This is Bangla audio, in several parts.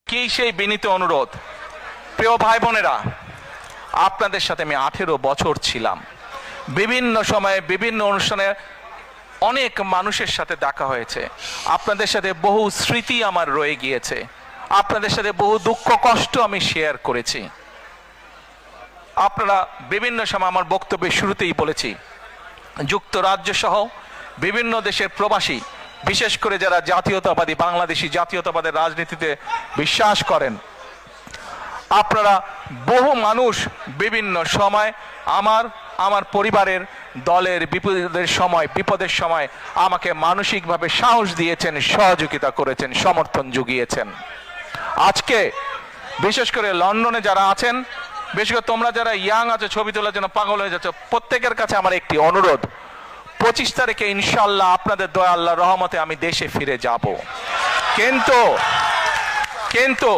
কি সেই বিনীত অনুরোধ, প্রিয় ভাই বোনেরা, আপনাদের সাথে আমি 18 বছর ছিলাম। বিভিন্ন সময়ে বিভিন্ন অনুষ্ঠানে অনেক মানুষের সাথে দেখা হয়েছে। আপনাদের সাথে বহু স্মৃতি আমার রয়ে গিয়েছে। আপনাদের সাথে বহু দুঃখ কষ্ট আমি শেয়ার করেছি। আপনারা বিভিন্ন সময়, আমার বক্তব্যের শুরুতেই বলেছি, যুক্তরাজ্য সহ বিভিন্ন দেশের প্রবাসী, বিশেষ করে যারা জাতীয়তাবাদী বাংলাদেশি জাতীয়তাবাদের রাজনীতিতে বিশ্বাস করেন, আপনারা বহু মানুষ বিভিন্ন সময় আমার পরিবারের দলের বিপদের সময় আমাকে মানসিকভাবে সাহস দিয়েছেন, সহযোগিতা করেছেন, সমর্থন জুগিয়েছেন। আজকে বিশেষ করে লন্ডনে যারা আছেন, বিশেষ করে তোমরা যারা ইয়াং আছো, ছবি তোলার জন্য পাগল হয়ে যাচ্ছ, প্রত্যেকের কাছে আমার একটি অনুরোধ, 25 তারিখে ইনশাআল্লাহ আপনাদের দয়া আল্লাহর রহমতে আমি দেশে ফিরে যাব। কিন্তু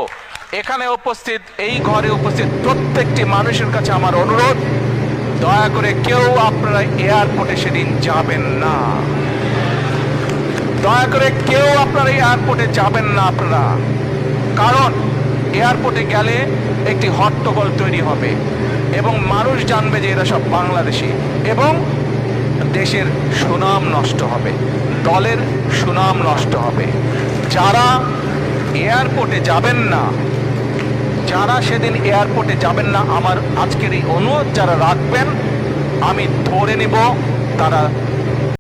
এখানে উপস্থিত, এই ঘরে উপস্থিত প্রত্যেকটি মানুষের কাছে আমার অনুরোধ, দয়া করে কেউ আপনারা এয়ারপোর্টে সেদিন যাবেন না। দয়া করে কেউ আপনারা এয়ারপোর্টে যাবেন না আপনারা, কারণ এয়ারপোর্টে গেলে একটি হট্টগোল তৈরি হবে এবং মানুষ জানবে যে এরা সব বাংলাদেশি, এবং দেশের সুনাম নষ্ট হবে, দলের সুনাম নষ্ট হবে। যারা এয়ারপোর্টে যাবেন না, যারা সেদিন এয়ারপোর্টে যাবেন না, আমার আজকের এই অনুরোধ যারা রাখবেন, আমি ধরে নিব তারা